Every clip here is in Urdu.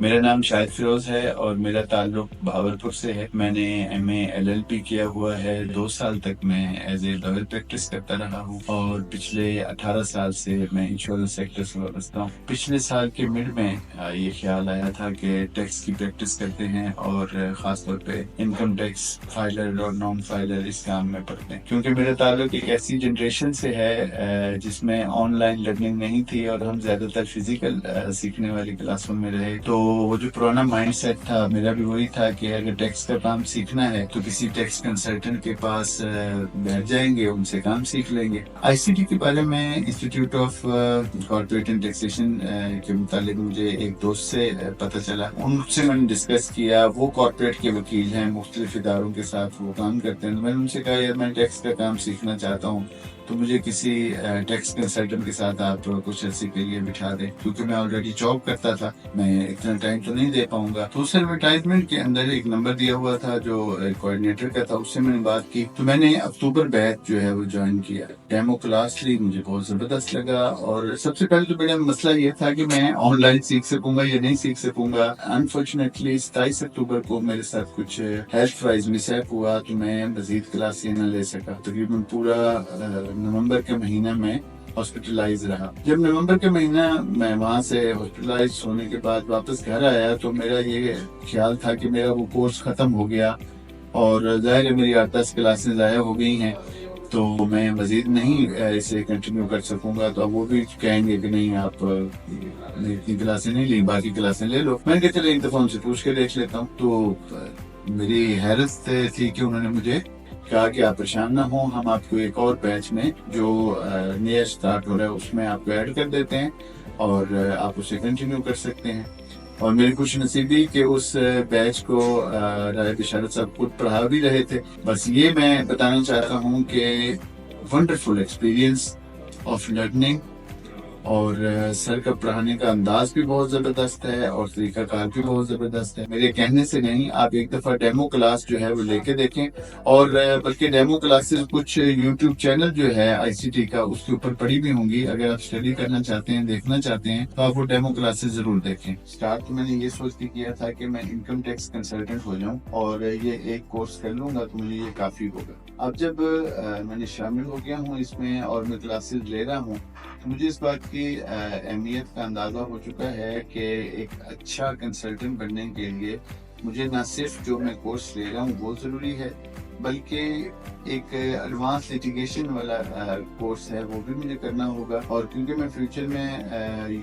میرا نام شاہد فیروز ہے اور میرا تعلق بھاولپور سے ہے۔ میں نے ایم اے LLB کیا ہوا ہے۔ 2 سال تک میں ایز اے لائر پریکٹس کرتا رہا ہوں اور پچھلے 18 سال سے میں انشورنس سیکٹر سے وابستہ ہوں۔ پچھلے سال کے مڈ میں یہ خیال آیا تھا کہ ٹیکس کی پریکٹس کرتے ہیں اور خاص طور پہ انکم ٹیکس فائلر اور نان فائلر اس کام میں پڑتے ہیں، کیونکہ میرا تعلق ایک ایسی جنریشن سے ہے جس میں آن لائن لرننگ نہیں تھی اور ہم زیادہ تر فزیکل سیکھنے والی کلاسوں میں رہے۔ تو وہ جو پرانا مائنڈ سیٹ تھا میرا بھی وہی تھا کہ اگر ٹیکس کا کام سیکھنا ہے تو کسی ٹیکس کنسلٹنٹ کے پاس بیٹھ جائیں گے، ان سے کام سیکھ لیں گے۔ ICT کے بارے میں institute of corporate and taxation کے متعلق مجھے ایک دوست سے پتہ چلا، ان سے میں نے ڈسکس کیا۔ وہ کارپوریٹ کے وکیل ہیں، مختلف اداروں کے ساتھ وہ کام کرتے ہیں۔ میں نے ان سے کہا یار میں ٹیکس کا کام سیکھنا چاہتا ہوں، تو مجھے کسی ٹیکس کنسلٹنٹ کے ساتھ آپ کچھ عرصے کے لیے بٹھا دیں، کیونکہ میں آلریڈی جاب کرتا تھا، میں اتنا ٹائم تو نہیں دے پاؤں گا۔ تو اس ایڈورٹائزمنٹ کے اندر ایک نمبر دیا ہوا تھا جو کوآرڈینیٹر کا تھا، اس سے میں نے بات کی، تو میں نے اکتوبر بیچ جو ہے وہ جوائن کیا۔ ڈیمو کلاس لی، مجھے بہت زبردست لگا، اور سب سے پہلے تو میرا مسئلہ یہ تھا کہ میں آن لائن سیکھ سکوں گا یا نہیں سیکھ سکوں گا۔ انفارچونیٹلی 27 اکتوبر کو میرے ساتھ کچھ ہیلتھ وائز مس ایپ ہوا تو میں مزید کلاسیں نہ لے سکا۔ تقریباً پورا نومبر کے مہینہ میں ہاسپٹلائز رہا۔ جب نومبر کے مہینہ میں وہاں سے ہاسپٹلائز ہونے کے بعد واپس گھر آیا تو میرا یہ خیال تھا کہ میرا وہ کورس ختم ہو گیا، اور ظاہر ہے میری 8-10 کلاسیں ضائع ہو گئی ہیں، تو میں مزید نہیں اسے کنٹینیو کر سکوں گا۔ تو اب وہ بھی کہیں گے کہ نہیں آپ اتنی کلاسیں نہیں لی، باقی کلاسیں لے لو۔ میں نے کہا چلے ایک دفعہ ان سے پوچھ کے دیکھ لیتا ہوں۔ تو میری حیرت تھی کہ انہوں نے مجھے کہا کہ آپ پریشان نہ ہوں، ہم آپ کو ایک اور بیچ میں جو نیا اسٹارٹ ہو رہا ہے اس میں آپ کو ایڈ کر دیتے ہیں اور آپ اسے کنٹینیو کر سکتے ہیں۔ اور میری خوش نصیبی کہ اس بیچ کو راہ بشارت صاحب خود پڑھا بھی رہے تھے۔ بس یہ میں بتانا چاہتا ہوں کہ ونڈرفل ایکسپیرینس آف لرننگ، اور سر کا پڑھانے کا انداز بھی بہت زبردست ہے اور طریقہ کار بھی بہت زبردست ہے۔ میرے کہنے سے نہیں، آپ ایک دفعہ ڈیمو کلاس جو ہے وہ لے کے دیکھیں، اور بلکہ ڈیمو کلاسز کچھ یوٹیوب چینل جو ہے ICT کا اس کے اوپر پڑی بھی ہوں گی۔ اگر آپ اسٹڈی کرنا چاہتے ہیں، دیکھنا چاہتے ہیں، تو آپ وہ ڈیمو کلاسز ضرور دیکھیں۔ اسٹارٹ تو میں نے یہ سوچ کے کیا تھا کہ میں انکم ٹیکس کنسلٹنٹ ہو جاؤں اور یہ ایک کورس کر لوں گا تو مجھے یہ کافی ہوگا۔ اب جب میں نے شامل ہو گیا ہوں اس میں اور میں کلاسز لے رہا ہوں تو مجھے اس بات کی اہمیت کا اندازہ ہو چکا ہے کہ ایک اچھا کنسلٹنٹ بننے کے لیے مجھے نہ صرف جو میں کورس لے رہا ہوں وہ ضروری ہے، بلکہ ایک ایڈوانس لیٹیگیشن والا کورس ہے وہ بھی مجھے کرنا ہوگا۔ اور کیونکہ میں فیوچر میں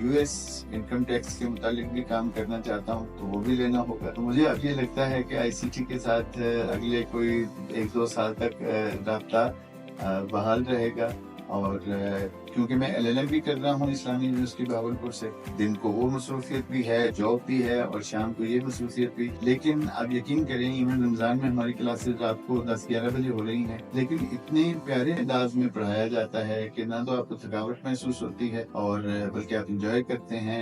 US انکم ٹیکس کے متعلق بھی کام کرنا چاہتا ہوں تو وہ بھی لینا ہوگا۔ تو مجھے اب یہ لگتا ہے کہ ICT کے ساتھ اگلے کوئی 1-2 سال تک رابطہ بحال رہے گا، اور کیونکہ میں LLM کر رہا ہوں اسلامی یونیورسٹی بھاولپور سے، دن کو وہ مصروفیت بھی ہے، جاب بھی ہے، اور شام کو یہ مصروفیت بھی۔ لیکن آپ یقین کریں ایون رمضان میں ہماری کلاسز رات کو 10-11 بجے ہو رہی ہیں، لیکن اتنے پیارے انداز میں پڑھایا جاتا ہے کہ نہ تو آپ کو تھکاوٹ محسوس ہوتی ہے اور بلکہ آپ انجوائے کرتے ہیں۔